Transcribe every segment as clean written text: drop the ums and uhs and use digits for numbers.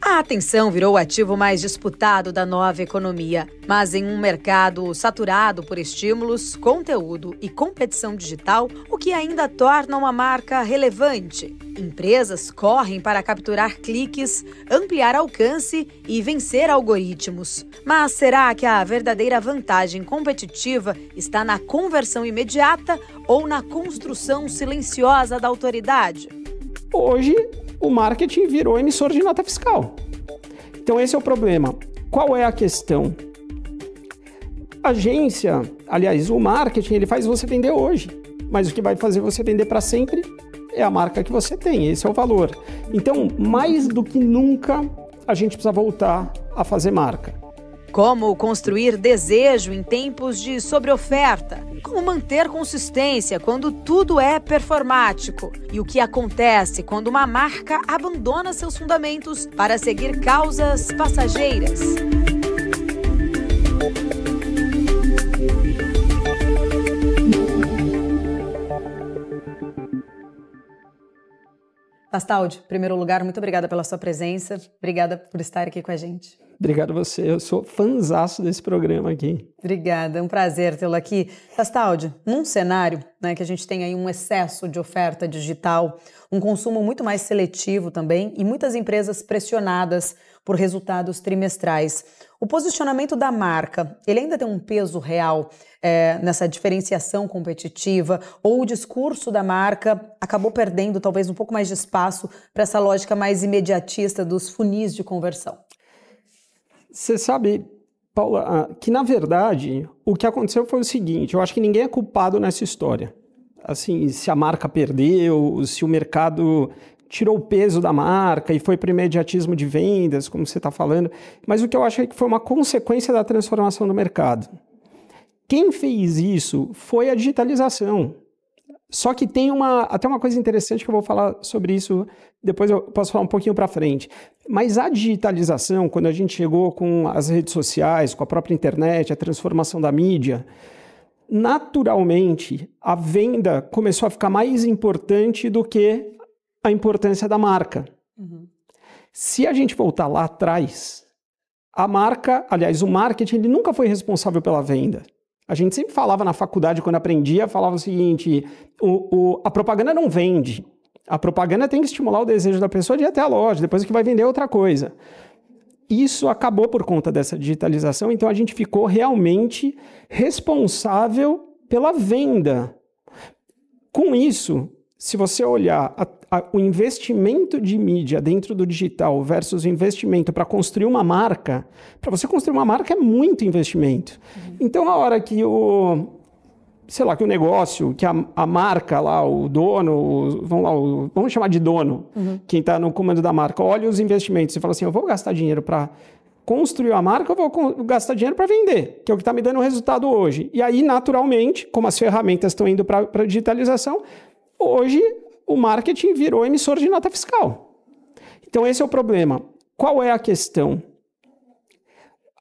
A atenção virou o ativo mais disputado da nova economia, mas em um mercado saturado por estímulos, conteúdo e competição digital, o que ainda torna uma marca relevante. Empresas correm para capturar cliques, ampliar alcance e vencer algoritmos. Mas será que a verdadeira vantagem competitiva está na conversão imediata ou na construção silenciosa da autoridade? Hoje, o marketing virou emissor de nota fiscal. Então esse é o problema. Qual é a questão? A agência, aliás, o marketing, ele faz você vender hoje, mas o que vai fazer você vender para sempre é a marca que você tem, esse é o valor. Então, mais do que nunca, a gente precisa voltar a fazer marca. Como construir desejo em tempos de sobreoferta? Como manter consistência quando tudo é performático? E o que acontece quando uma marca abandona seus fundamentos para seguir causas passageiras? Pastaldi, em primeiro lugar, muito obrigada pela sua presença. Obrigada por estar aqui com a gente. Obrigado a você, eu sou fãzaço desse programa aqui. Obrigada, é um prazer tê-lo aqui. Pastaldi, num cenário que a gente tem aí um excesso de oferta digital, um consumo muito mais seletivo também e muitas empresas pressionadas por resultados trimestrais, o posicionamento da marca, ele ainda tem um peso real nessa diferenciação competitiva ou o discurso da marca acabou perdendo talvez um pouco mais de espaço para essa lógica mais imediatista dos funis de conversão? Você sabe, Paula, que na verdade o que aconteceu foi o seguinte, eu acho que ninguém é culpado nessa história. Assim, se a marca perdeu, se o mercado tirou o peso da marca e foi para o imediatismo de vendas, como você está falando, mas o que eu acho é que foi uma consequência da transformação do mercado. Quem fez isso foi a digitalização. Só que tem até uma coisa interessante que eu vou falar sobre isso, depois eu posso falar um pouquinho para frente. Mas a digitalização, quando a gente chegou com as redes sociais, com a própria internet, a transformação da mídia, naturalmente a venda começou a ficar mais importante do que a importância da marca. Uhum. Se a gente voltar lá atrás, a marca, aliás, o marketing, ele nunca foi responsável pela venda. A gente sempre falava na faculdade, quando aprendia, falava o seguinte, a propaganda não vende. A propaganda tem que estimular o desejo da pessoa de ir até a loja, depois o que vai vender é outra coisa. Isso acabou por conta dessa digitalização, então a gente ficou realmente responsável pela venda. Com isso, se você olhar o investimento de mídia dentro do digital versus o investimento para construir uma marca, para você construir uma marca é muito investimento. Uhum. Então, a hora que que o negócio, que a marca lá, o dono, vamos chamar de dono, uhum, quem está no comando da marca, olha os investimentos e fala assim, eu vou gastar dinheiro para construir a marca, eu vou gastar dinheiro para vender, que é o que está me dando resultado hoje. E aí, naturalmente, como as ferramentas estão indo para a digitalização, hoje o marketing virou emissor de nota fiscal. Então esse é o problema. Qual é a questão?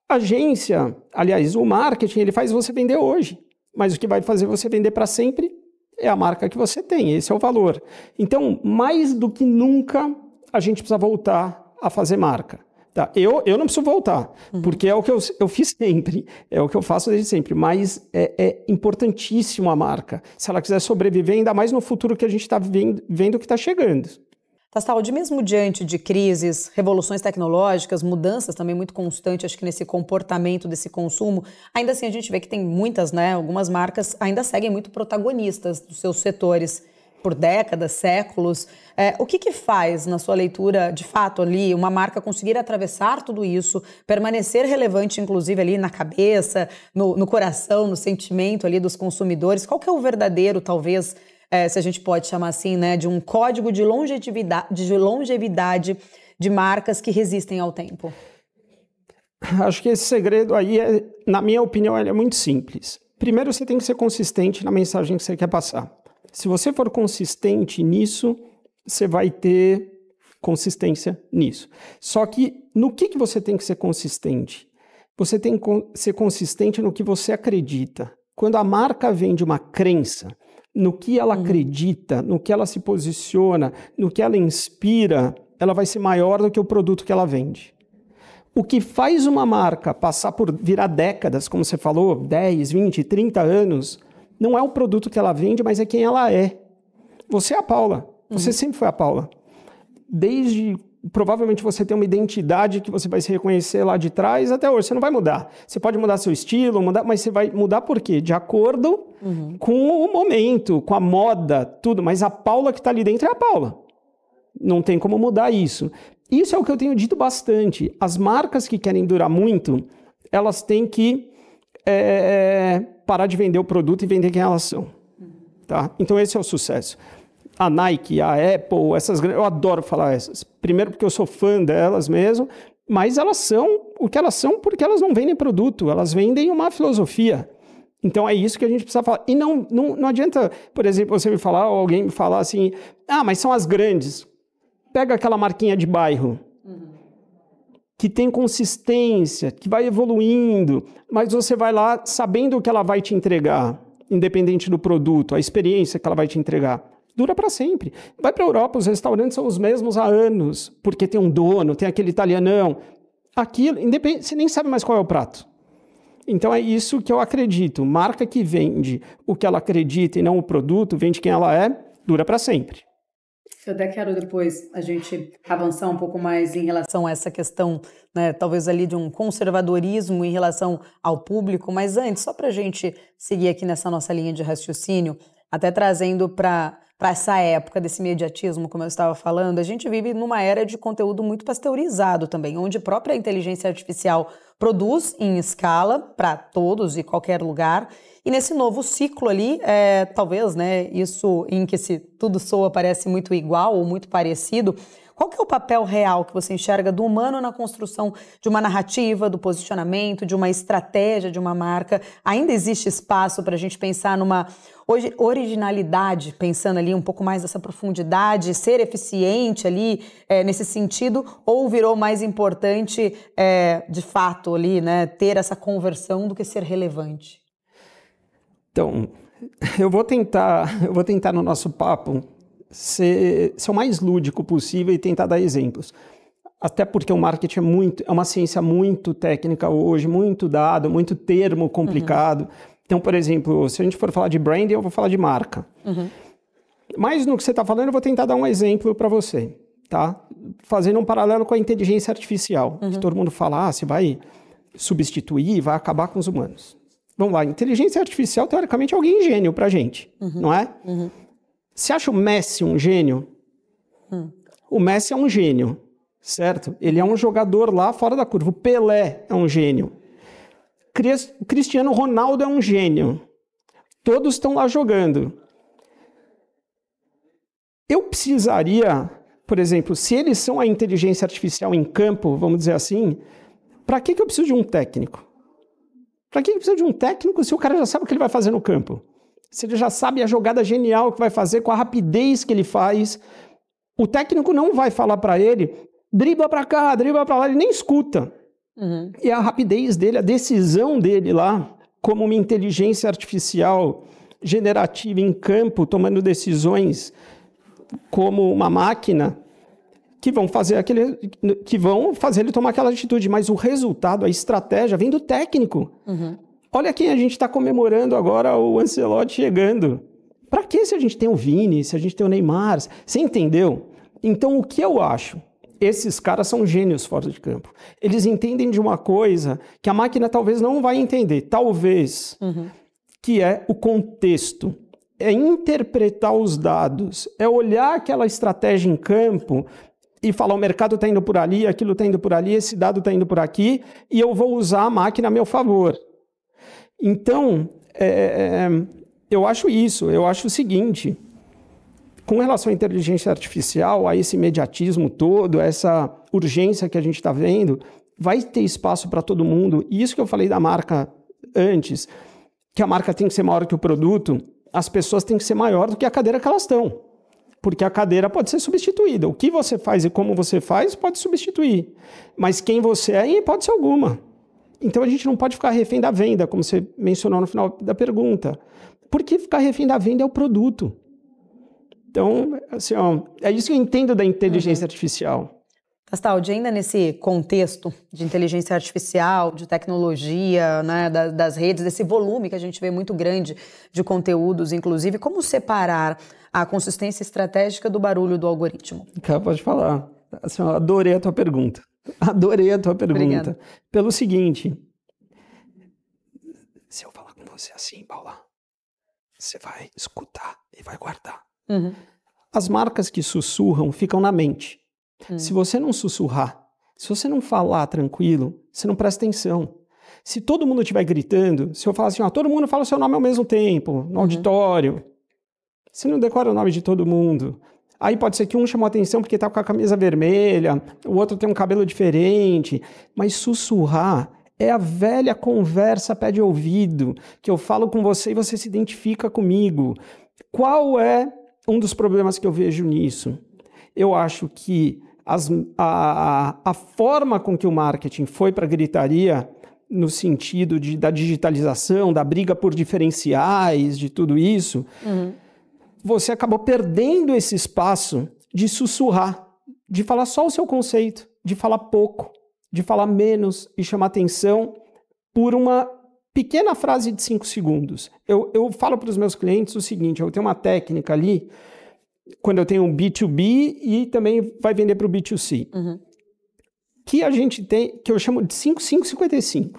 A agência, aliás, o marketing, ele faz você vender hoje, mas o que vai fazer você vender para sempre é a marca que você tem, esse é o valor. Então, mais do que nunca, a gente precisa voltar a fazer marca. Tá? Eu não preciso voltar, porque é o que eu fiz sempre, é o que eu faço desde sempre, mas é importantíssimo a marca, se ela quiser sobreviver, ainda mais no futuro que a gente está vendo que está chegando. Pastaldi, mesmo diante de crises, revoluções tecnológicas, mudanças também muito constantes, acho que nesse comportamento desse consumo, ainda assim a gente vê que tem muitas, algumas marcas ainda seguem muito protagonistas dos seus setores, por décadas, séculos. O que faz, na sua leitura, de fato, ali, uma marca conseguir atravessar tudo isso, permanecer relevante, inclusive, ali na cabeça, no coração, no sentimento ali dos consumidores? Qual que é o verdadeiro, talvez, se a gente pode chamar assim, de um código de longevidade de marcas que resistem ao tempo? Acho que esse segredo aí, na minha opinião, ele é muito simples. Primeiro, você tem que ser consistente na mensagem que você quer passar. Se você for consistente nisso, você vai ter consistência nisso. Só que no que você tem que ser consistente? Você tem que ser consistente no que você acredita. Quando a marca vende uma crença, no que ela acredita, no que ela se posiciona, no que ela inspira, ela vai ser maior do que o produto que ela vende. O que faz uma marca passar por virar décadas, como você falou, 10, 20, 30 anos, não é o produto que ela vende, mas é quem ela é. Você é a Paula. Você sempre foi a Paula. Provavelmente você tem uma identidade que você vai se reconhecer lá de trás até hoje. Você não vai mudar. Você pode mudar seu estilo, mas você vai mudar por quê? De acordo com o momento, com a moda, tudo. Mas a Paula que está ali dentro é a Paula. Não tem como mudar isso. Isso é o que eu tenho dito bastante. As marcas que querem durar muito, elas têm que parar de vender o produto e vender quem elas são. Tá? Então esse é o sucesso. A Nike, a Apple, eu adoro falar essas. Primeiro porque eu sou fã delas mesmo, mas elas são o que elas são porque elas não vendem produto, elas vendem uma filosofia. Então é isso que a gente precisa falar. E não adianta, por exemplo, você me falar, ou alguém me falar assim, mas são as grandes. Pega aquela marquinha de bairro, que tem consistência, que vai evoluindo, mas você vai lá sabendo o que ela vai te entregar, independente do produto, a experiência que ela vai te entregar. Dura para sempre. Vai para a Europa, os restaurantes são os mesmos há anos, porque tem um dono, tem aquele italianão. Aquilo, você nem sabe mais qual é o prato. Então é isso que eu acredito. Marca que vende o que ela acredita e não o produto, vende quem ela é, dura para sempre. Eu até quero depois a gente avançar um pouco mais em relação a essa questão, né, talvez ali de um conservadorismo em relação ao público, mas antes, só para a gente seguir aqui nessa nossa linha de raciocínio, até trazendo para essa época desse imediatismo, como eu estava falando, a gente vive numa era de conteúdo muito pasteurizado também, onde a própria inteligência artificial produz em escala para todos e qualquer lugar. E nesse novo ciclo ali, talvez, né, isso em que se tudo soa parece muito igual ou muito parecido, qual que é o papel real que você enxerga do humano na construção de uma narrativa, do posicionamento, de uma estratégia de uma marca? Ainda existe espaço para a gente pensar numa originalidade, pensando ali um pouco mais dessa profundidade, ser eficiente ali nesse sentido, ou virou mais importante, de fato, ali, né, ter essa conversão do que ser relevante? Então, eu vou tentar no nosso papo ser o mais lúdico possível e tentar dar exemplos. Até porque o marketing é uma ciência muito técnica hoje, muito dado, muito termo complicado. Então, por exemplo, se a gente for falar de branding, eu vou falar de marca. Mas no que você está falando, eu vou tentar dar um exemplo para você, tá? Fazendo um paralelo com a inteligência artificial, que todo mundo fala, se vai substituir, vai acabar com os humanos. Vamos lá, inteligência artificial, teoricamente, é alguém gênio pra gente, não é? Você acha o Messi um gênio? O Messi é um gênio, certo? Ele é um jogador lá fora da curva. O Pelé é um gênio. O Cristiano Ronaldo é um gênio. Todos estão lá jogando. Eu precisaria, por exemplo, se eles são a inteligência artificial em campo, vamos dizer assim, para que eu preciso de um técnico? Para que eu preciso de um técnico se o cara já sabe o que ele vai fazer no campo? Se ele já sabe a jogada genial que vai fazer, com a rapidez que ele faz, o técnico não vai falar para ele, dribla para cá, dribla para lá, ele nem escuta. E a rapidez dele, a decisão dele lá, como uma inteligência artificial generativa em campo, tomando decisões como uma máquina, que vão fazer ele tomar aquela atitude, mas o resultado, a estratégia, vem do técnico. Olha quem a gente está comemorando agora, o Ancelotti chegando. Para que se a gente tem o Vini, se a gente tem o Neymar? Você entendeu? Então, o que eu acho? Esses caras são gênios fora de campo. Eles entendem de uma coisa que a máquina talvez não vai entender. Talvez. Que é o contexto. É interpretar os dados. É olhar aquela estratégia em campo e falar, o mercado está indo por ali, aquilo está indo por ali, esse dado está indo por aqui, e eu vou usar a máquina a meu favor. Então, eu acho isso, eu acho o seguinte, com relação à inteligência artificial, a esse imediatismo todo, essa urgência que a gente está vendo, vai ter espaço para todo mundo, e isso que eu falei da marca antes, que a marca tem que ser maior que o produto, as pessoas têm que ser maior do que a cadeira que elas estão. Porque a cadeira pode ser substituída. O que você faz e como você faz pode substituir. Mas quem você é, em hipótese alguma. Então a gente não pode ficar refém da venda, como você mencionou no final da pergunta. Porque ficar refém da venda é o produto. Então, assim, ó, é isso que eu entendo da inteligência artificial. Castaldi, ainda nesse contexto de inteligência artificial, de tecnologia, né, das redes, desse volume que a gente vê muito grande de conteúdos, inclusive, como separar a consistência estratégica do barulho do algoritmo? Cara, pode falar. Assim, eu adorei a tua pergunta. Adorei a tua pergunta. Obrigada. Pelo seguinte, se eu falar com você assim, Paula, você vai escutar e vai guardar. Uhum. As marcas que sussurram ficam na mente. Se você não sussurrar, se você não falar tranquilo, você não presta atenção. Se todo mundo estiver gritando, se eu falar assim, ó, todo mundo fala o seu nome ao mesmo tempo, no auditório, você não decora o nome de todo mundo. Aí pode ser que um chamou atenção porque está com a camisa vermelha, o outro tem um cabelo diferente, mas sussurrar é a velha conversa pé de ouvido, que eu falo com você e você se identifica comigo. Qual é um dos problemas que eu vejo nisso? Eu acho que a forma com que o marketing foi para a gritaria, no sentido da digitalização, da briga por diferenciais, de tudo isso, você acabou perdendo esse espaço de sussurrar, de falar só o seu conceito, de falar pouco, de falar menos e chamar atenção por uma pequena frase de 5 segundos. Eu falo para os meus clientes o seguinte, eu tenho uma técnica ali, quando eu tenho um B2B e também vai vender para o B2C. Que a gente tem, que eu chamo de 5-5-55.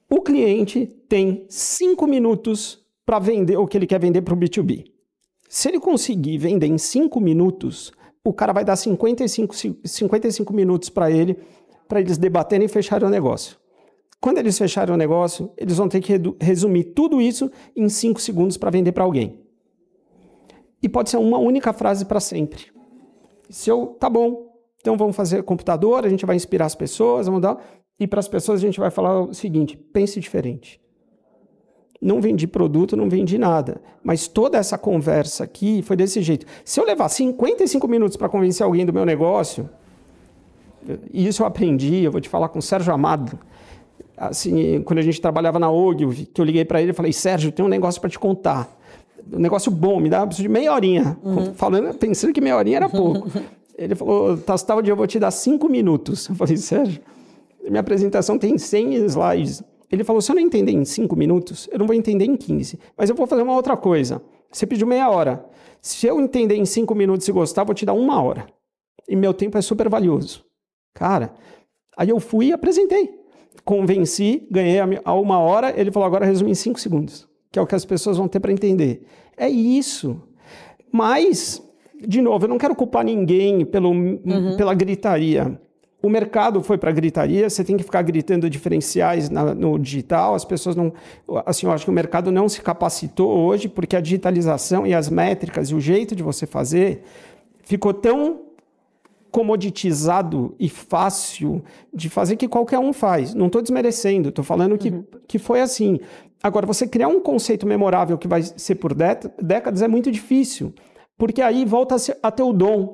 O cliente tem 5 minutos para vender o que ele quer vender para o B2B. Se ele conseguir vender em 5 minutos, o cara vai dar 55 minutos para eles debaterem e fecharem o negócio. Quando eles fecharem o negócio, eles vão ter que resumir tudo isso em 5 segundos para vender para alguém. E pode ser uma única frase para sempre. Tá bom, então vamos fazer computador, a gente vai inspirar as pessoas, e para as pessoas a gente vai falar o seguinte, pense diferente. Não vendi produto, não vendi nada, mas toda essa conversa aqui foi desse jeito. Se eu levar 55 minutos para convencer alguém do meu negócio, e isso eu aprendi, eu vou te falar com o Sérgio Amado, assim, quando a gente trabalhava na Ogilvy, que eu liguei para ele e falei, Sérgio, tem um negócio para te contar. Um negócio bom, me dá preciso de meia horinha. Pensando que meia horinha era pouco. Ele falou, Castaldi, eu vou te dar 5 minutos. Eu falei, Sérgio, minha apresentação tem 100 slides. Ele falou, se eu não entender em 5 minutos, eu não vou entender em 15. Mas eu vou fazer uma outra coisa. Você pediu meia hora. Se eu entender em 5 minutos e gostar, eu vou te dar 1 hora. E meu tempo é super valioso. Cara, aí eu fui e apresentei. Convenci, ganhei a 1 hora. Ele falou, agora resume em 5 segundos. Que é o que as pessoas vão ter para entender. É isso. Mas, de novo, eu não quero culpar ninguém pela gritaria. O mercado foi para a gritaria, você tem que ficar gritando diferenciais no digital, as pessoas não... Assim, eu acho que o mercado não se capacitou hoje, porque a digitalização e as métricas e o jeito de você fazer ficou tão comoditizado e fácil de fazer que qualquer um faz. Não estou desmerecendo, estou falando que foi assim. Agora, você criar um conceito memorável que vai ser por décadas é muito difícil, porque aí volta a ter o dom.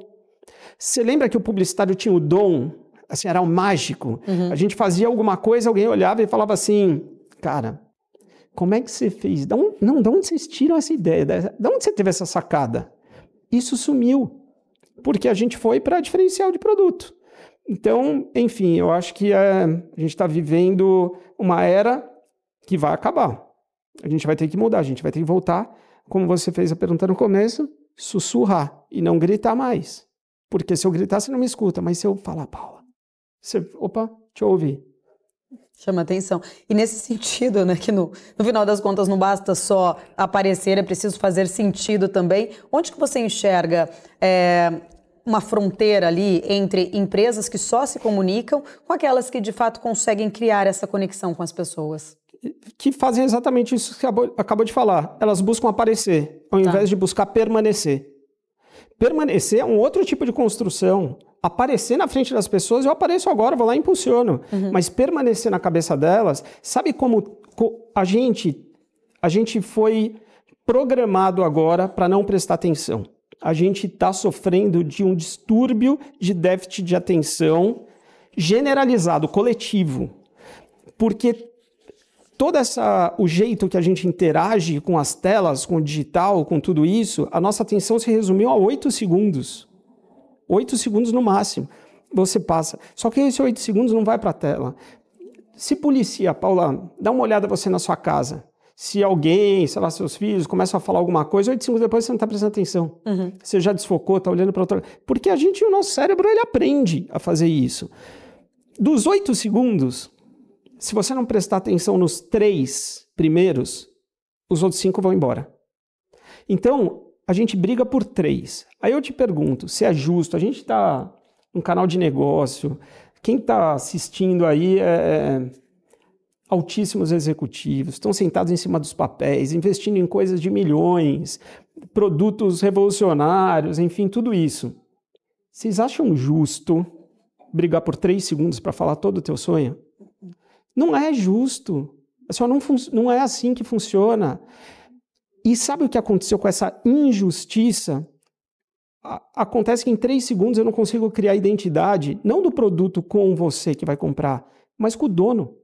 Você lembra que o publicitário tinha o dom? Assim, era o mágico. A gente fazia alguma coisa, alguém olhava e falava assim, cara, como é que você fez? De onde vocês tiram essa ideia? De onde você teve essa sacada? Isso sumiu, porque a gente foi para diferencial de produto. Então, enfim, eu acho que a gente está vivendo uma era que vai acabar. A gente vai ter que mudar, a gente vai ter que voltar, como você fez a pergunta no começo, sussurrar e não gritar mais. Porque se eu gritar, você não me escuta, mas se eu falar, Paula, opa, deixa eu ouvir. Chama atenção. E nesse sentido, né, que no final das contas não basta só aparecer, é preciso fazer sentido também. Onde que você enxerga uma fronteira ali entre empresas que só se comunicam com aquelas que de fato conseguem criar essa conexão com as pessoas? Que fazem exatamente isso que você acabou de falar. Elas buscam aparecer, ao invés de buscar permanecer. Permanecer é um outro tipo de construção. Aparecer na frente das pessoas, eu apareço agora, vou lá e impulsiono. Mas permanecer na cabeça delas, sabe como a gente foi programado agora para não prestar atenção. A gente está sofrendo de um distúrbio de déficit de atenção generalizado, coletivo. Porque o jeito que a gente interage com as telas, com o digital, com tudo isso, a nossa atenção se resumiu a 8 segundos. 8 segundos no máximo. Você passa. Só que esses 8 segundos não vai para a tela. Se policia, Paula, dá uma olhada você na sua casa. Se alguém, sei lá, seus filhos começam a falar alguma coisa, 8 segundos depois você não está prestando atenção. Você já desfocou, está olhando para outra. Porque o nosso cérebro, ele aprende a fazer isso. Dos 8 segundos, se você não prestar atenção nos 3 primeiros, os outros 5 vão embora. Então, a gente briga por 3. Aí eu te pergunto, se é justo, a gente está num canal de negócio, quem está assistindo aí altíssimos executivos, estão sentados em cima dos papéis, investindo em coisas de milhões, produtos revolucionários, enfim, tudo isso. Vocês acham justo brigar por 3 segundos para falar todo o teu sonho? Não é justo. Não é assim que funciona. E sabe o que aconteceu com essa injustiça? Acontece que em 3 segundos eu não consigo criar identidade, não do produto com você que vai comprar, mas com o dono.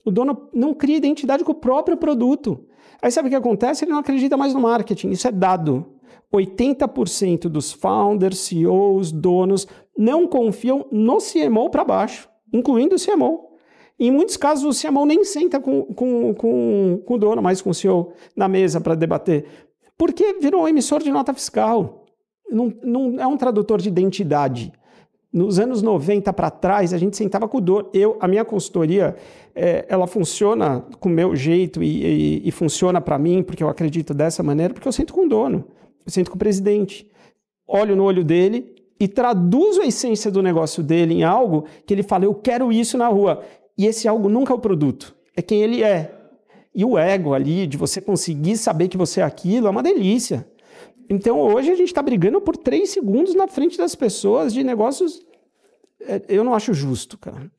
O dono não cria identidade com o próprio produto. Aí sabe o que acontece? Ele não acredita mais no marketing. Isso é dado. 80% dos founders, CEOs, donos, não confiam no CMO para baixo, incluindo o CMO. Em muitos casos, o CMO nem senta com o dono, mas com o CEO na mesa para debater. Porque virou um emissor de nota fiscal. Não é um tradutor de identidade. Nos anos 90 para trás, a gente sentava com o dono. A minha consultoria, ela funciona com o meu jeito e funciona para mim, porque eu acredito dessa maneira, porque eu sento com o dono, eu sento com o presidente, olho no olho dele e traduzo a essência do negócio dele em algo que ele fala, eu quero isso na rua. E esse algo nunca é o produto, é quem ele é. E o ego ali, de você conseguir saber que você é aquilo, é uma delícia. Então, hoje a gente está brigando por 3 segundos na frente das pessoas de negócios. Eu não acho justo, cara.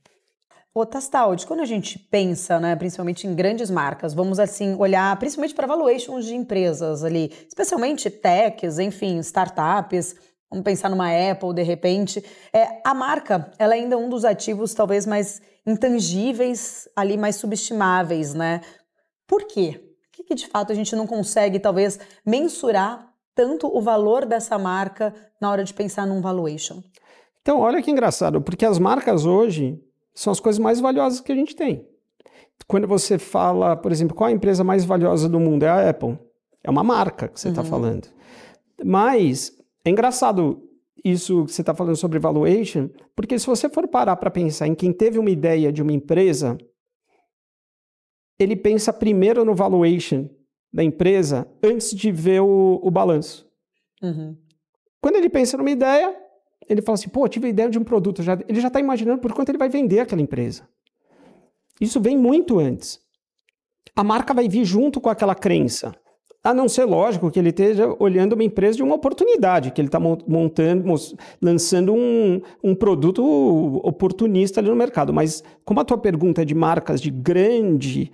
Ô, Tastaldi, quando a gente pensa, né, principalmente em grandes marcas, vamos assim olhar principalmente para valuations de empresas ali, especialmente techs, enfim, startups. Vamos pensar numa Apple, de repente. A marca, ela ainda é um dos ativos talvez mais intangíveis, ali mais subestimáveis, né? Por quê? Por que de fato a gente não consegue, talvez, mensurar tanto o valor dessa marca na hora de pensar num valuation? Então, olha que engraçado, porque as marcas hoje são as coisas mais valiosas que a gente tem. Quando você fala, por exemplo, qual a empresa mais valiosa do mundo? É a Apple. É uma marca que você está falando. Mas é engraçado isso que você está falando sobre valuation, porque se você for parar para pensar em quem teve uma ideia de uma empresa, ele pensa primeiro no valuation da empresa antes de ver o balanço. Quando ele pensa numa ideia, ele fala assim, pô, tive a ideia de um produto. Ele já está imaginando por quanto ele vai vender aquela empresa. Isso vem muito antes. A marca vai vir junto com aquela crença. A não ser, lógico, que ele esteja olhando uma empresa de uma oportunidade, que ele está lançando um produto oportunista ali no mercado. Mas como a tua pergunta é de marcas de grande,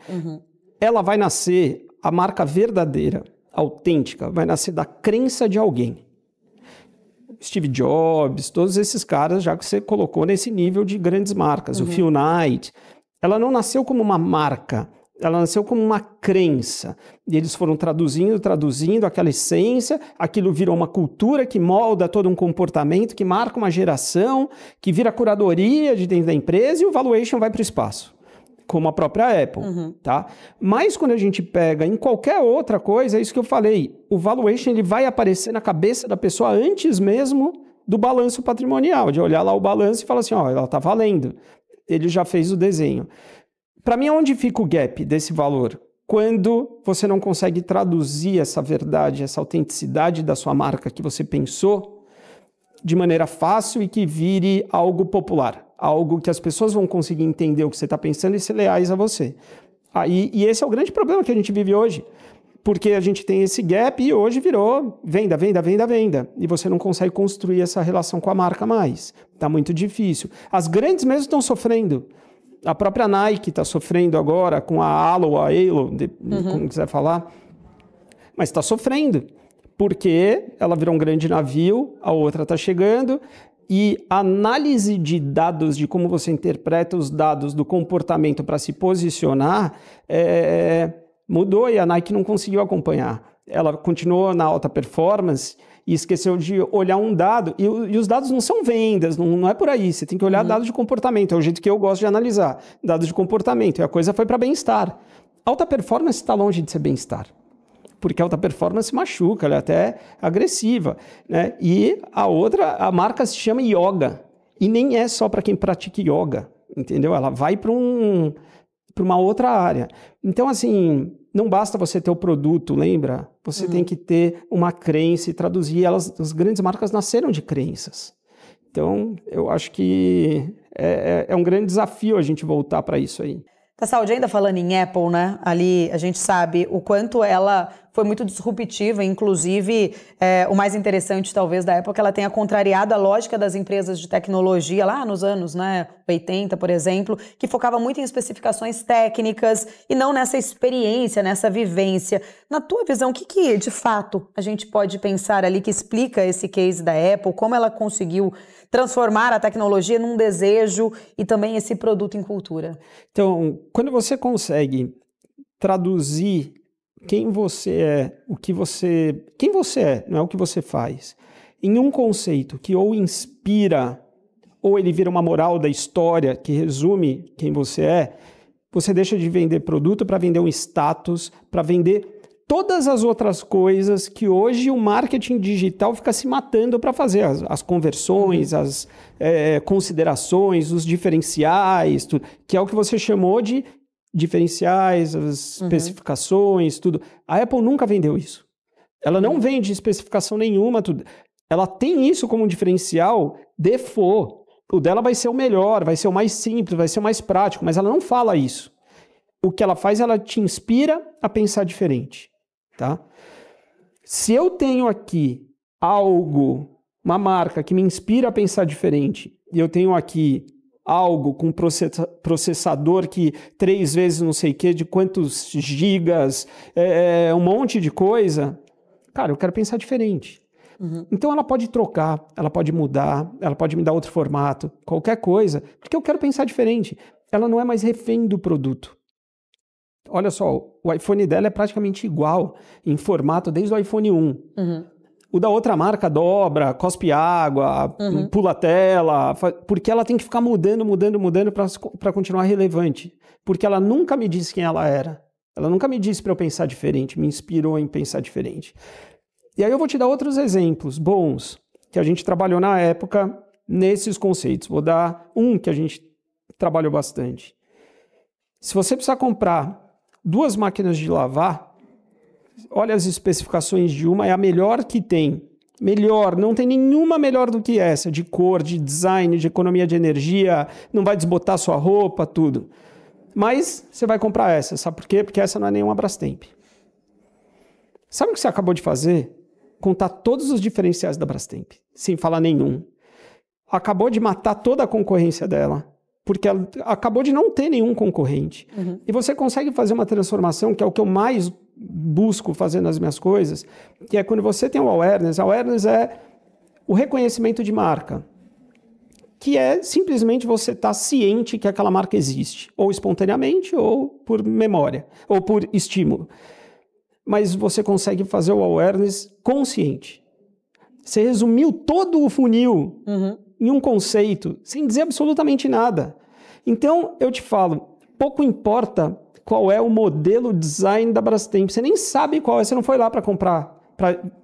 ela vai nascer, a marca verdadeira, autêntica, vai nascer da crença de alguém. Steve Jobs, todos esses caras já que você colocou nesse nível de grandes marcas. O Phil Knight, ela não nasceu como uma marca, ela nasceu como uma crença. E eles foram traduzindo aquela essência, aquilo virou uma cultura que molda todo um comportamento, que marca uma geração, que vira curadoria de dentro da empresa e o valuation vai para o espaço, como a própria Apple. Tá? Mas quando a gente pega em qualquer outra coisa, é isso que eu falei, o valuation ele vai aparecer na cabeça da pessoa antes mesmo do balanço patrimonial, de olhar lá o balanço e falar assim, ó, ela está valendo. Ele já fez o desenho. Para mim, onde fica o gap desse valor? Quando você não consegue traduzir essa verdade, essa autenticidade da sua marca que você pensou de maneira fácil e que vire algo popular, algo que as pessoas vão conseguir entender o que você está pensando e ser leais a você. E esse é o grande problema que a gente vive hoje, porque a gente tem esse gap e hoje virou venda, venda, venda, venda, e você não consegue construir essa relação com a marca mais. Está muito difícil. As grandes mesmo estão sofrendo. A própria Nike está sofrendo agora com a Halo, como quiser falar, mas está sofrendo, porque ela virou um grande navio, a outra está chegando, E a análise de dados, de como você interpreta os dados do comportamento para se posicionar, mudou e a Nike não conseguiu acompanhar. Ela continuou na alta performance e esqueceu de olhar um dado. E os dados não são vendas, não é por aí. Você tem que olhar dados de comportamento. É o jeito que eu gosto de analisar. Dados de comportamento. E a coisa foi para bem-estar. Alta performance está longe de ser bem-estar. Porque a alta performance machuca, ela é até agressiva, né? E a marca se chama yoga. E nem é só para quem pratica yoga, entendeu? Ela vai para uma outra área. Então, assim, não basta você ter o produto, lembra? Você tem que ter uma crença e traduzir elas. As grandes marcas nasceram de crenças. Então, eu acho que é um grande desafio a gente voltar para isso aí. Castaldi, ainda falando em Apple, né? Ali a gente sabe o quanto ela foi muito disruptiva, inclusive o mais interessante talvez da Apple, que ela tenha contrariado a lógica das empresas de tecnologia lá nos anos, né, 80, por exemplo, que focava muito em especificações técnicas e não nessa experiência, nessa vivência. Na tua visão, o que de fato a gente pode pensar ali que explica esse case da Apple, como ela conseguiu transformar a tecnologia num desejo e também esse produto em cultura? Então, quando você consegue traduzir quem você é, quem você é, não é o que você faz, em um conceito que ou inspira, ou ele vira uma moral da história que resume quem você é, você deixa de vender produto para vender um status, para vender todas as outras coisas que hoje o marketing digital fica se matando para fazer, as conversões, as considerações, os diferenciais, tudo, que é o que você chamou de diferenciais, as especificações, tudo. A Apple nunca vendeu isso. Ela não vende especificação nenhuma, tudo. Ela tem isso como um diferencial default. O dela vai ser o melhor, vai ser o mais simples, vai ser o mais prático, mas ela não fala isso. O que ela faz, ela te inspira a pensar diferente, tá? Se eu tenho aqui algo, uma marca que me inspira a pensar diferente, e eu tenho aqui algo com processador que 3 vezes não sei o que, de quantos gigas, um monte de coisa, cara, eu quero pensar diferente. Então ela pode trocar, ela pode mudar, ela pode me dar outro formato, qualquer coisa, porque eu quero pensar diferente. Ela não é mais refém do produto. Olha só, o iPhone dela é praticamente igual em formato desde o iPhone 1. O da outra marca dobra, cospe água, pula a tela, porque ela tem que ficar mudando para continuar relevante. Porque ela nunca me disse quem ela era. Ela nunca me disse para eu pensar diferente, me inspirou em pensar diferente. E aí eu vou te dar outros exemplos bons que a gente trabalhou na época nesses conceitos. Vou dar um que a gente trabalhou bastante. Se você precisar comprar 2 máquinas de lavar, olha as especificações de uma, é a melhor que tem. Melhor, não tem nenhuma melhor do que essa, de cor, de design, de economia de energia, não vai desbotar sua roupa, tudo. Mas você vai comprar essa, sabe por quê? Porque essa não é nenhuma Brastemp. Sabe o que você acabou de fazer? Contar todos os diferenciais da Brastemp, sem falar nenhum. Acabou de matar toda a concorrência dela, porque ela acabou de não ter nenhum concorrente. E você consegue fazer uma transformação, que é o que eu mais busco fazer nas minhas coisas, que é quando você tem o awareness. Awareness é o reconhecimento de marca, que é simplesmente você estar ciente que aquela marca existe, ou espontaneamente, ou por memória, ou por estímulo. Mas você consegue fazer o awareness consciente. Você resumiu todo o funil em um conceito, sem dizer absolutamente nada. Então, eu te falo, pouco importa qual é o modelo design da Brastemp. Você nem sabe qual é, você não foi lá para comprar,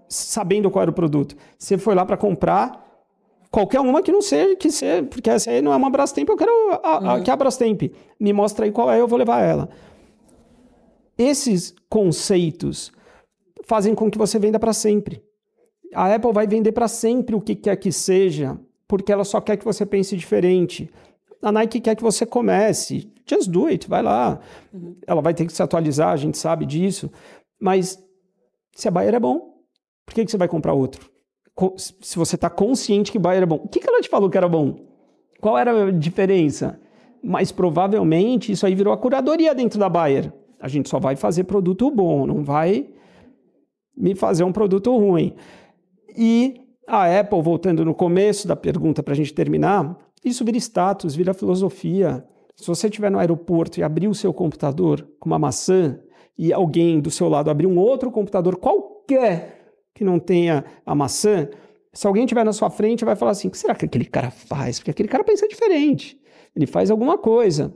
sabendo qual era o produto. Você foi lá para comprar qualquer uma que não seja, porque essa aí não é uma Brastemp, eu quero que a Brastemp. Me mostra aí qual é, eu vou levar ela. Esses conceitos fazem com que você venda para sempre. A Apple vai vender para sempre o que quer que seja, porque ela só quer que você pense diferente. A Nike quer que você comece. Just do it, vai lá. Ela vai ter que se atualizar, a gente sabe disso. Mas se a Bayer é bom, por que você vai comprar outro? Se você está consciente que Bayer é bom. O que ela te falou que era bom? Qual era a diferença? Mas provavelmente isso aí virou a curadoria dentro da Bayer. A gente só vai fazer produto bom, não vai me fazer um produto ruim. E A Apple, voltando no começo da pergunta para a gente terminar, isso vira status, vira filosofia. Se você estiver no aeroporto e abrir o seu computador com uma maçã e alguém do seu lado abrir um outro computador qualquer que não tenha a maçã, se alguém estiver na sua frente vai falar assim, o que será que aquele cara faz? Porque aquele cara pensa diferente, ele faz alguma coisa.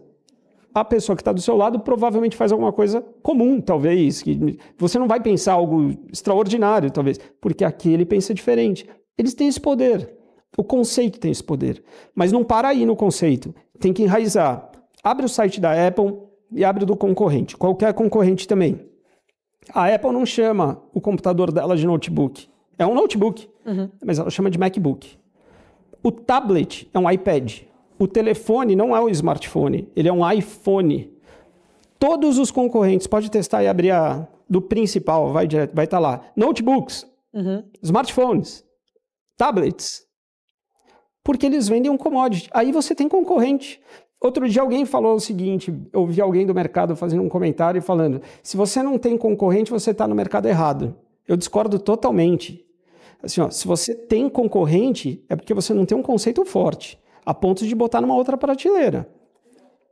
A pessoa que está do seu lado provavelmente faz alguma coisa comum, talvez, que você não vai pensar algo extraordinário, talvez, porque aquele pensa diferente. Eles têm esse poder, o conceito tem esse poder, mas não para aí no conceito, tem que enraizar. Abre o site da Apple e abre do concorrente, qualquer concorrente também. A Apple não chama o computador dela de notebook, é um notebook, mas ela chama de MacBook. O tablet é um iPad. O telefone não é um smartphone, ele é um iPhone. Todos os concorrentes, pode testar e abrir do principal, vai direto, vai estar lá. Notebooks, smartphones, tablets. Porque eles vendem um commodity. Aí você tem concorrente. Outro dia alguém falou o seguinte, eu vi alguém do mercado fazendo um comentário e falando, se você não tem concorrente, você está no mercado errado. Eu discordo totalmente. Assim, ó, se você tem concorrente, é porque você não tem um conceito forte, a ponto de botar numa outra prateleira.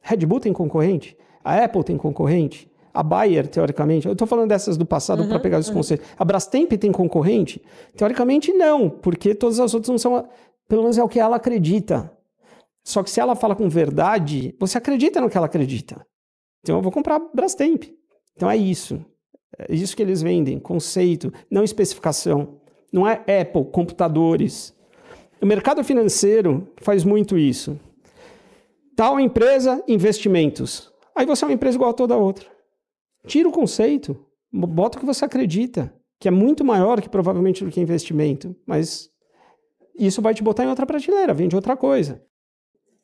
Red Bull tem concorrente? A Apple tem concorrente? A Bayer, teoricamente, eu estou falando dessas do passado para pegar os conceitos. A Brastemp tem concorrente? Teoricamente não, porque todas as outras não são, pelo menos é o que ela acredita. Só que se ela fala com verdade, você acredita no que ela acredita. Então eu vou comprar a Brastemp. Então é isso que eles vendem, conceito, não especificação. Não é Apple, computadores. O mercado financeiro faz muito isso. Tal empresa, investimentos. Aí você é uma empresa igual a toda outra. Tira o conceito, bota o que você acredita, que é muito maior que provavelmente do que investimento, mas isso vai te botar em outra prateleira, vende outra coisa.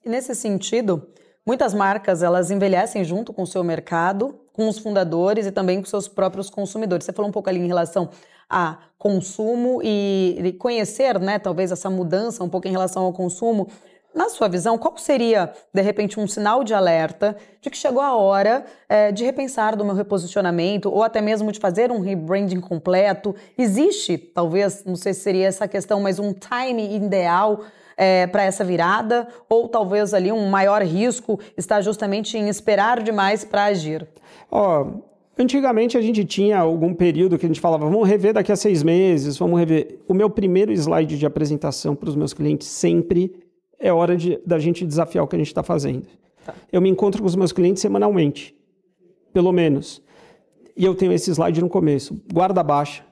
E nesse sentido, muitas marcas elas envelhecem junto com o seu mercado, com os fundadores e também com seus próprios consumidores. Você falou um pouco ali em relação a consumo e conhecer, né, talvez essa mudança um pouco em relação ao consumo. Na sua visão, qual seria, de repente, um sinal de alerta de que chegou a hora de repensar do meu reposicionamento ou até mesmo de fazer um rebranding completo? Existe, talvez, não sei se seria essa questão, mas um time ideal para essa virada? Ou talvez ali um maior risco está justamente em esperar demais para agir? Antigamente a gente tinha algum período que a gente falava, vamos rever daqui a 6 meses, vamos rever. O meu primeiro slide de apresentação para os meus clientes sempre é hora da gente desafiar o que a gente está fazendo. Tá. Eu me encontro com os meus clientes semanalmente, pelo menos. E eu tenho esse slide no começo. Guarda baixa.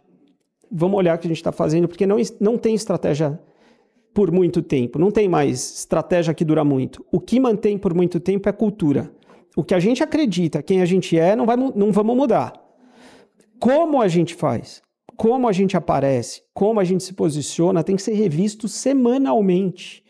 Vamos olhar o que a gente está fazendo, porque não tem estratégia por muito tempo. Não tem mais estratégia que dura muito. O que mantém por muito tempo é cultura. O que a gente acredita, quem a gente é, não vamos mudar. Como a gente faz, como a gente aparece, como a gente se posiciona, tem que ser revisto semanalmente.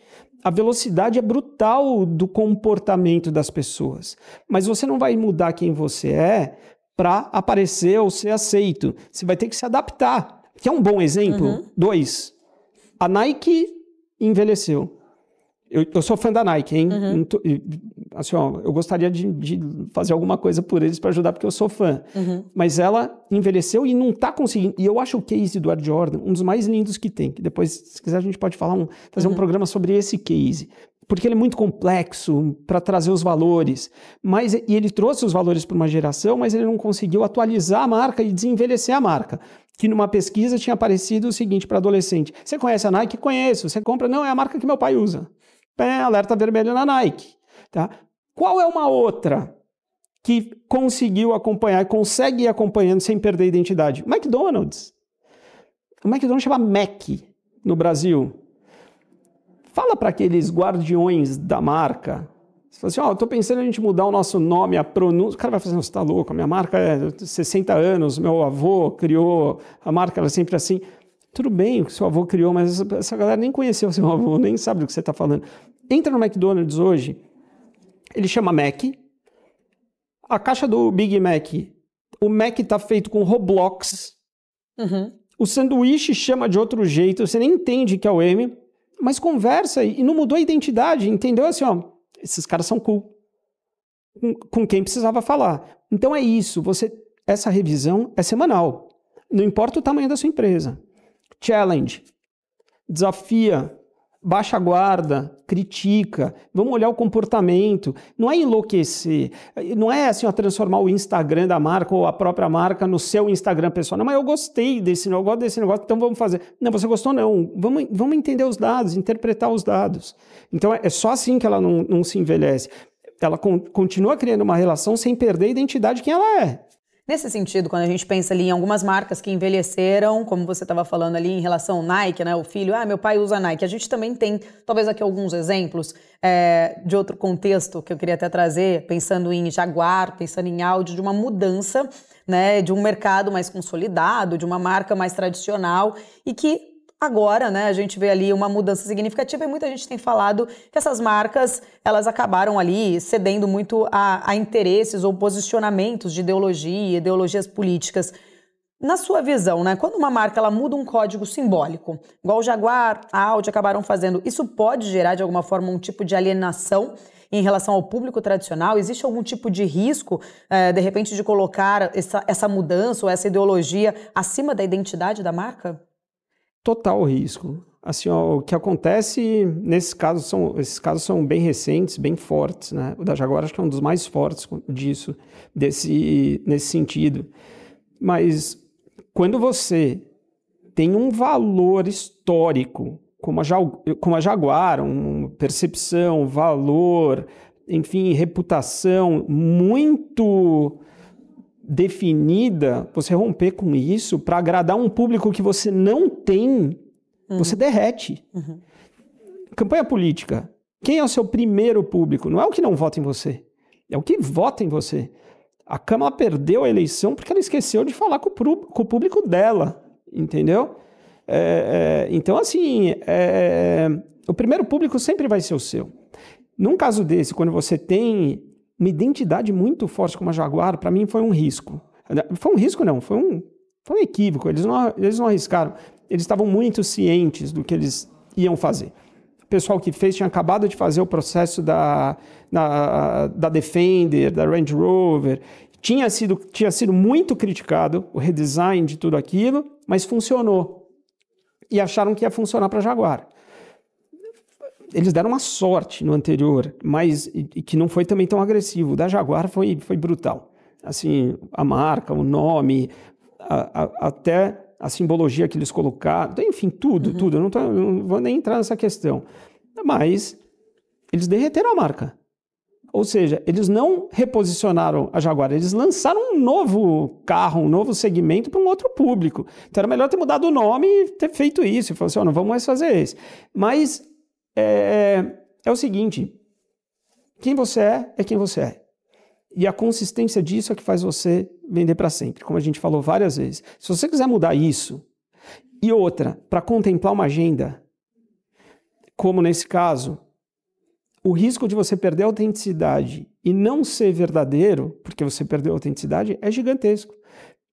A velocidade é brutal do comportamento das pessoas. Mas você não vai mudar quem você é para aparecer ou ser aceito. Você vai ter que se adaptar. Quer um bom exemplo? 2. A Nike envelheceu. Eu sou fã da Nike, hein? Assim, eu gostaria de fazer alguma coisa por eles para ajudar, porque eu sou fã. Mas ela envelheceu e não está conseguindo. E eu acho o case do Air Jordan um dos mais lindos que tem. Que depois, se quiser, a gente pode fazer um programa sobre esse case. Porque ele é muito complexo para trazer os valores. E ele trouxe os valores para uma geração, mas ele não conseguiu atualizar a marca e desenvelhecer a marca. Que numa pesquisa tinha aparecido o seguinte para adolescente. Você conhece a Nike? Conheço. Você compra? Não, é a marca que meu pai usa. Alerta vermelho na Nike. Tá? Qual é uma outra que conseguiu acompanhar e consegue ir acompanhando sem perder a identidade? McDonald's. O McDonald's chama Mac no Brasil. Fala para aqueles guardiões da marca. Você fala assim, estou pensando em a gente mudar o nosso nome, a pronúncia. O cara vai fazer, você está louco, a minha marca é 60 anos, meu avô criou, a marca era sempre assim. Tudo bem o que seu avô criou, mas essa galera nem conheceu o seu avô, nem sabe do que você está falando. Entra no McDonald's hoje, ele chama Mac. A caixa do Big Mac, o Mac está feito com Roblox. O sanduíche chama de outro jeito, você nem entende que é o M, mas conversa e não mudou a identidade, entendeu? Assim, esses caras são cool. Com quem precisava falar. Então é isso, essa revisão é semanal. Não importa o tamanho da sua empresa. Challenge. desafia, baixa a guarda, critica, vamos olhar o comportamento, não é enlouquecer, não é assim, transformar o Instagram da marca ou a própria marca no seu Instagram pessoal, não, mas eu gostei desse negócio, eu gosto desse negócio, então vamos fazer. Não, você gostou não, vamos entender os dados, interpretar os dados. Então é só assim que ela não se envelhece, ela continua criando uma relação sem perder a identidade de quem ela é. Nesse sentido, quando a gente pensa ali em algumas marcas que envelheceram, como você estava falando ali em relação ao Nike, né? O filho, meu pai usa Nike. A gente também tem, talvez aqui alguns exemplos de outro contexto que eu queria até trazer, pensando em Jaguar, pensando em Audi, de uma mudança, né? De um mercado mais consolidado, de uma marca mais tradicional e que agora, né, a gente vê ali uma mudança significativa e muita gente tem falado que essas marcas, elas acabaram ali cedendo muito a interesses ou posicionamentos de ideologias políticas. Na sua visão, né, quando uma marca ela muda um código simbólico, igual o Jaguar, a Audi acabaram fazendo, isso pode gerar de alguma forma um tipo de alienação em relação ao público tradicional? Existe algum tipo de risco, de repente, de colocar essa mudança ou essa ideologia acima da identidade da marca? Total risco. Assim, o que acontece nesses casos esses casos são bem recentes, bem fortes, né? O da Jaguar acho que é um dos mais fortes nesse sentido. Mas quando você tem um valor histórico, como a Jaguar, uma percepção, valor, enfim, reputação muito definida, você romper com isso para agradar um público que você não tem, você derrete. Campanha política. Quem é o seu primeiro público? Não é o que não vota em você, é o que vota em você. A Câmara perdeu a eleição porque ela esqueceu de falar com o público dela, entendeu? Então, assim, o primeiro público sempre vai ser o seu. Num caso desse, quando você tem uma identidade muito forte como a Jaguar, para mim foi um risco. Foi um risco não, foi um equívoco. Eles não arriscaram. Eles estavam muito cientes do que eles iam fazer. O pessoal que fez tinha acabado de fazer o processo da Defender, da Range Rover. Tinha sido muito criticado o redesign de tudo aquilo, mas funcionou. E acharam que ia funcionar para a Jaguar. Eles deram uma sorte no anterior, mas que não foi também tão agressivo. O da Jaguar foi brutal. Assim, a marca, o nome, até a simbologia que eles colocaram, enfim, tudo. Eu não vou nem entrar nessa questão. Mas eles derreteram a marca. Ou seja, eles não reposicionaram a Jaguar, eles lançaram um novo carro, um novo segmento para um outro público. Então era melhor ter mudado o nome e ter feito isso. E falar assim, não vamos mais fazer isso. Mas é o seguinte, quem você é quem você é. E a consistência disso é que faz você vender para sempre, como a gente falou várias vezes. Se você quiser mudar isso, e outra, para contemplar uma agenda, como nesse caso, o risco de você perder a autenticidade e não ser verdadeiro, porque você perdeu a autenticidade, é gigantesco.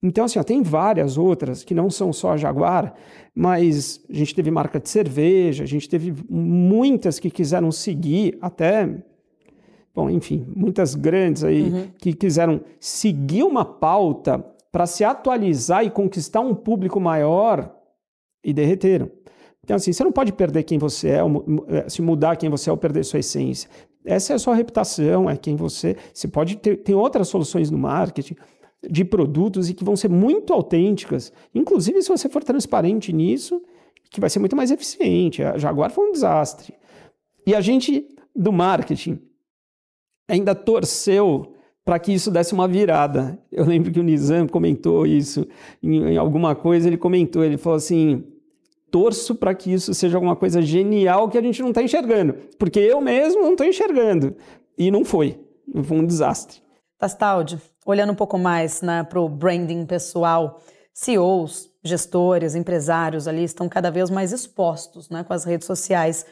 Então, assim, tem várias outras que não são só a Jaguar, mas a gente teve marca de cerveja, a gente teve muitas que quiseram seguir até, bom, enfim, muitas grandes aí que quiseram seguir uma pauta para se atualizar e conquistar um público maior e derreteram. Então, assim, você não pode perder quem você é, se mudar quem você é ou perder sua essência. Essa é a sua reputação, é quem você... Você pode ter outras soluções no marketing de produtos e que vão ser muito autênticas. Inclusive, se você for transparente nisso, que vai ser muito mais eficiente. A Jaguar foi um desastre. E a gente, do marketing, ainda torceu para que isso desse uma virada. Eu lembro que o Nizam comentou isso em alguma coisa, ele falou assim... Torço para que isso seja alguma coisa genial que a gente não está enxergando. Porque eu mesmo não estou enxergando. E não foi. Foi um desastre. Tastaldi, olhando um pouco mais, né, para o branding pessoal, CEOs, gestores, empresários ali estão cada vez mais expostos, né, com as redes sociais.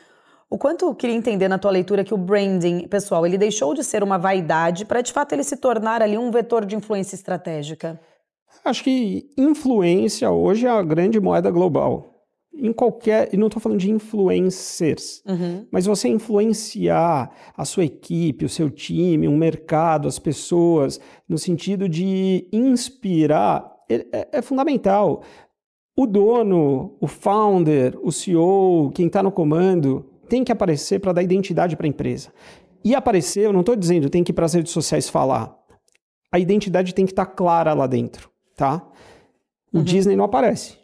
O quanto eu queria entender na tua leitura que o branding pessoal, ele deixou de ser uma vaidade para, de fato, ele se tornar ali um vetor de influência estratégica? Acho que influência hoje é a grande moeda global. E não estou falando de influencers, mas você influenciar a sua equipe, o seu time, um mercado, as pessoas, no sentido de inspirar, é fundamental. o dono, o founder, o CEO, quem está no comando, tem que aparecer para dar identidade para a empresa. E aparecer, eu não estou dizendo tem que ir para as redes sociais falar. A identidade tem que estar clara lá dentro, tá? O Disney não aparece.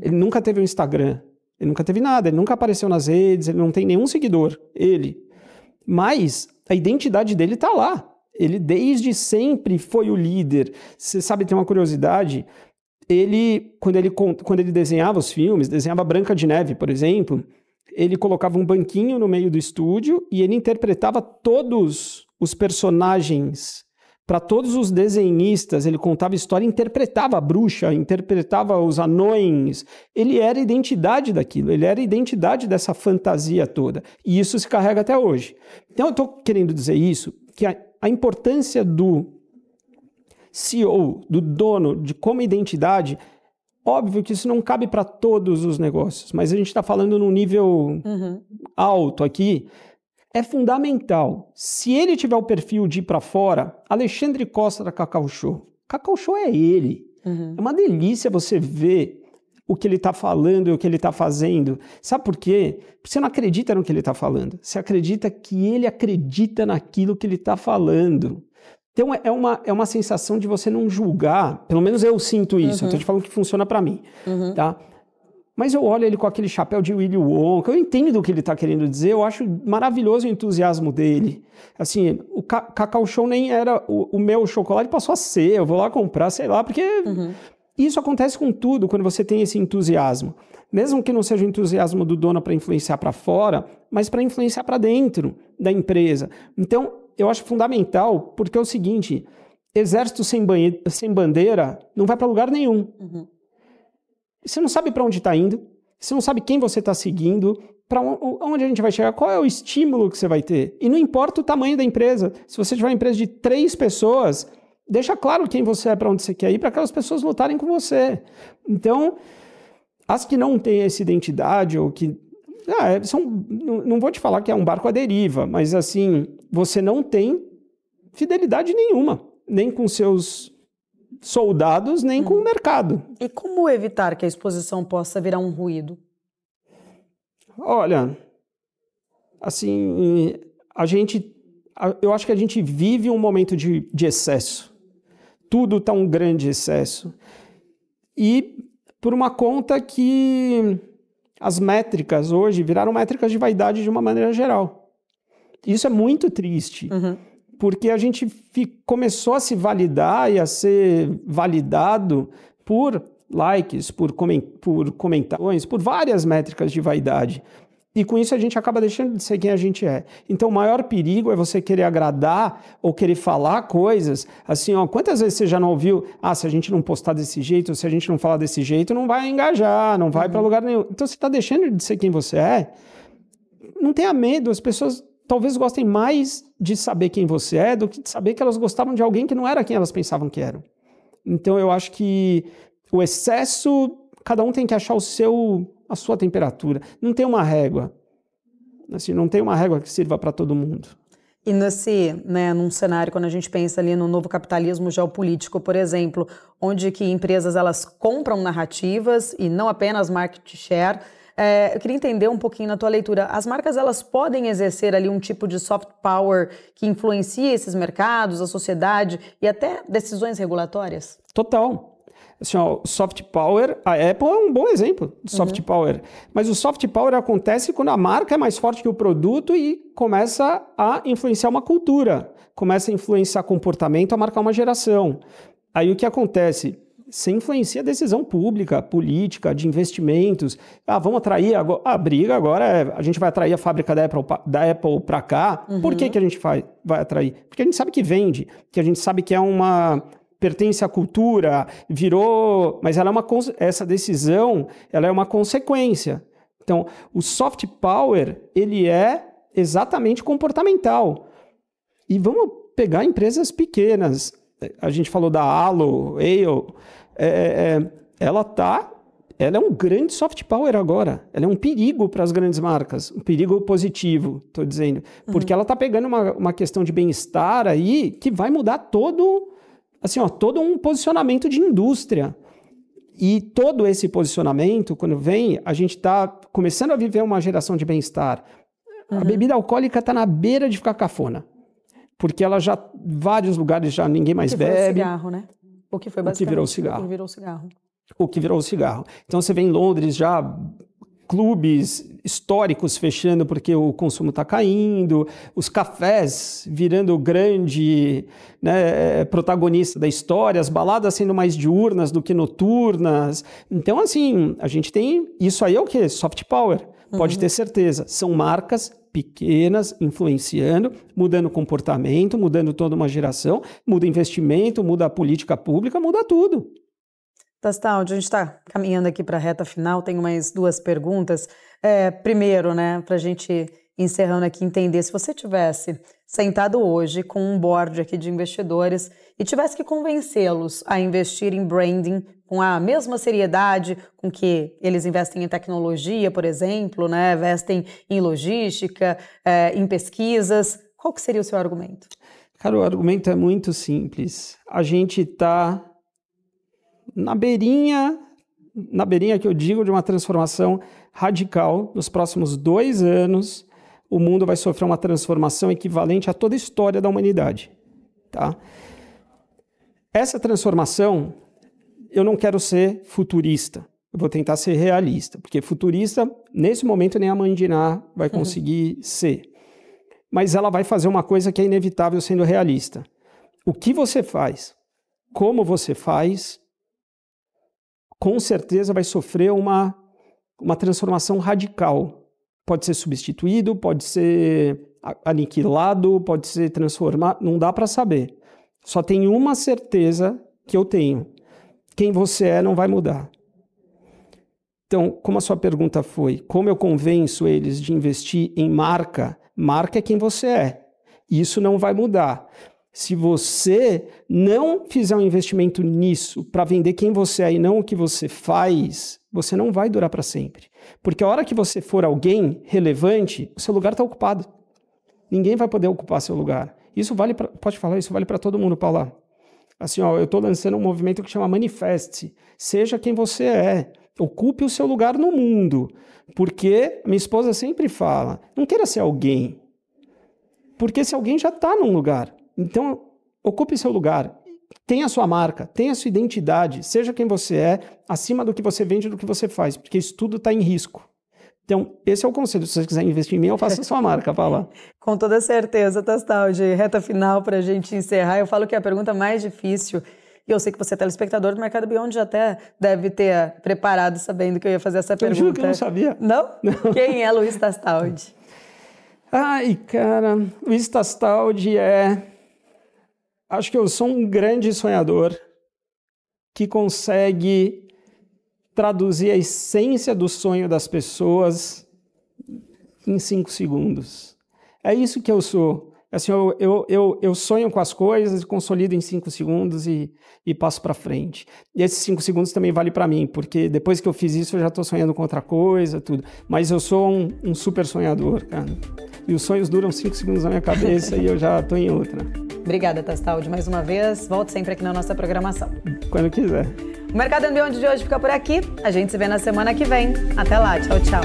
Ele nunca teve um Instagram, ele nunca teve nada, ele nunca apareceu nas redes, ele não tem nenhum seguidor, ele. Mas a identidade dele está lá. Ele desde sempre foi o líder. Você sabe, tem uma curiosidade, quando ele desenhava os filmes, desenhava Branca de Neve, por exemplo, ele colocava um banquinho no meio do estúdio e ele interpretava todos os personagens. Para todos os desenhistas, ele contava história, interpretava a bruxa, interpretava os anões. Ele era a identidade daquilo, ele era a identidade dessa fantasia toda. E isso se carrega até hoje. Então, eu estou querendo dizer isso, que a importância do CEO, do dono, de como identidade, óbvio que isso não cabe para todos os negócios, mas a gente está falando num nível alto aqui. É fundamental. Se ele tiver o perfil de ir para fora, Alexandre Costa da Cacau Show. Cacau Show é ele. É uma delícia você ver o que ele está falando e o que ele está fazendo. Sabe por quê? Porque você não acredita no que ele está falando. Você acredita que ele acredita naquilo que ele está falando. Então é uma sensação de você não julgar. Pelo menos eu sinto isso. Eu estou te falando que funciona para mim. Tá? Mas eu olho ele com aquele chapéu de Willy Wonka, eu entendo o que ele está querendo dizer, eu acho maravilhoso o entusiasmo dele. Assim, o Cacau Show nem era o meu chocolate, passou a ser, eu vou lá comprar, sei lá, porque isso acontece com tudo, quando você tem esse entusiasmo. Mesmo que não seja o entusiasmo do dono para influenciar para fora, mas para influenciar para dentro da empresa. Então, eu acho fundamental, porque é o seguinte, exército sem bandeira não vai para lugar nenhum. Você não sabe para onde está indo, você não sabe quem você está seguindo, para onde a gente vai chegar, qual é o estímulo que você vai ter. E não importa o tamanho da empresa. Se você tiver uma empresa de 3 pessoas, deixa claro quem você é, para onde você quer ir, para aquelas pessoas lutarem com você. Então, as que não têm essa identidade, ou que... não vou te falar que é um barco à deriva, mas assim, você não tem fidelidade nenhuma, nem com seus soldados, nem com o mercado. E como evitar que a exposição possa virar um ruído? Olha, assim, eu acho que a gente vive um momento de excesso. Tudo está um grande excesso. E por uma conta que as métricas hoje viraram métricas de vaidade de uma maneira geral. Isso é muito triste. Porque a gente começou a se validar e a ser validado por likes, por comentários, por várias métricas de vaidade. E com isso a gente acaba deixando de ser quem a gente é. Então o maior perigo é você querer agradar ou querer falar coisas assim, ó, quantas vezes você já não ouviu, se a gente não postar desse jeito, ou se a gente não falar desse jeito, não vai engajar, não vai para lugar nenhum. Então você está deixando de ser quem você é. Não tenha medo, as pessoas talvez gostem mais de saber quem você é do que de saber que elas gostavam de alguém que não era quem elas pensavam que eram. Então eu acho que o excesso, cada um tem que achar a sua temperatura. Não tem uma régua. Assim, não tem uma régua que sirva para todo mundo. E num cenário, quando a gente pensa ali no novo capitalismo geopolítico, por exemplo, onde que empresas elas compram narrativas e não apenas market share, eu queria entender um pouquinho na tua leitura. As marcas elas podem exercer ali um tipo de soft power que influencia esses mercados, a sociedade e até decisões regulatórias? Total. Assim, ó, soft power, a Apple é um bom exemplo de soft power. Mas o soft power acontece quando a marca é mais forte que o produto e começa a influenciar uma cultura, começa a influenciar comportamento, a marcar uma geração. Aí o que acontece? Você influencia a decisão pública, política, de investimentos. Vamos atrair agora. A briga agora é a gente vai atrair a fábrica da Apple para cá. Por que a gente vai atrair? Porque a gente sabe que vende, que a gente sabe que é pertence à cultura, mas essa decisão ela é uma consequência. Então, o soft power ele é exatamente comportamental. E vamos pegar empresas pequenas. A gente falou da Alo, ela é um grande soft power agora. Ela é um perigo para as grandes marcas, um perigo positivo, estou dizendo. Porque ela está pegando uma questão de bem-estar aí que vai mudar todo um posicionamento de indústria. E todo esse posicionamento, quando vem, a gente está começando a viver uma geração de bem-estar. A bebida alcoólica está na beira de ficar cafona. Porque ela já, vários lugares já ninguém mais bebe. O que foi o cigarro, né? O que foi basicamente o que virou o cigarro. O que virou o cigarro. O que virou o cigarro. Então você vê em Londres já clubes históricos fechando porque o consumo está caindo, os cafés virando grande, né, protagonista da história, as baladas sendo mais diurnas do que noturnas. Então, assim, a gente tem... Isso aí é o quê? Soft power. Pode ter certeza. São marcas pequenas, influenciando, mudando comportamento, mudando toda uma geração, muda investimento, muda a política pública, muda tudo. Tastaldi, a gente está caminhando aqui para a reta final, tenho mais 2 perguntas. Primeiro, né, para a gente encerrando aqui, entender, se você tivesse sentado hoje com um board aqui de investidores e tivesse que convencê-los a investir em branding com a mesma seriedade com que eles investem em tecnologia, por exemplo, né, investem em logística, em pesquisas, qual que seria o seu argumento? Cara, o argumento é muito simples. A gente está na beirinha que eu digo de uma transformação radical. Nos próximos 2 anos, o mundo vai sofrer uma transformação equivalente a toda a história da humanidade. Tá? Essa transformação, eu não quero ser futurista, eu vou tentar ser realista, porque futurista, nesse momento, nem a mãe de Ná vai conseguir ser. Mas ela vai fazer uma coisa que é inevitável sendo realista. O que você faz, como você faz, com certeza vai sofrer uma transformação radical. Pode ser substituído, pode ser aniquilado, pode ser transformado, não dá para saber. Só tem uma certeza que eu tenho. Quem você é não vai mudar. Então, como a sua pergunta foi, como eu convenço eles de investir em marca? Marca é quem você é. Isso não vai mudar. Se você não fizer um investimento nisso para vender quem você é e não o que você faz, você não vai durar para sempre. Porque a hora que você for alguém relevante, o seu lugar está ocupado. Ninguém vai poder ocupar seu lugar. Isso vale para... Pode falar, isso vale para todo mundo, Paula. Assim, ó, eu estou lançando um movimento que chama Manifeste. Seja quem você é. Ocupe o seu lugar no mundo. Porque minha esposa sempre fala, não queira ser alguém. Porque esse alguém já está num lugar. Então, ocupe seu lugar, tenha a sua marca, tenha a sua identidade, seja quem você é, acima do que você vende e do que você faz, porque isso tudo está em risco. Então, esse é o conselho. Se você quiser investir em mim, eu faço a sua marca, Paula. Com toda certeza, Tastaldi. Reta final para a gente encerrar. Eu falo que é a pergunta mais difícil, e eu sei que você é telespectador do Mercado Beyond, já até deve ter preparado sabendo que eu ia fazer essa pergunta. Eu juro que eu não sabia. Não? Quem é Luiz Tastaldi? Ai, cara, Luiz Tastaldi Acho que eu sou um grande sonhador que consegue traduzir a essência do sonho das pessoas em 5 segundos. É isso que eu sou. Assim, eu sonho com as coisas, consolido em 5 segundos e passo para frente. E esses 5 segundos também vale para mim, porque depois que eu fiz isso, eu já estou sonhando com outra coisa, tudo. Mas eu sou um super sonhador, cara. E os sonhos duram 5 segundos na minha cabeça e eu já estou em outra. Obrigada, Tastaldi, mais uma vez. Volte sempre aqui na nossa programação. Quando quiser. O Mercado Beyond de hoje fica por aqui. A gente se vê na semana que vem. Até lá. Tchau, tchau.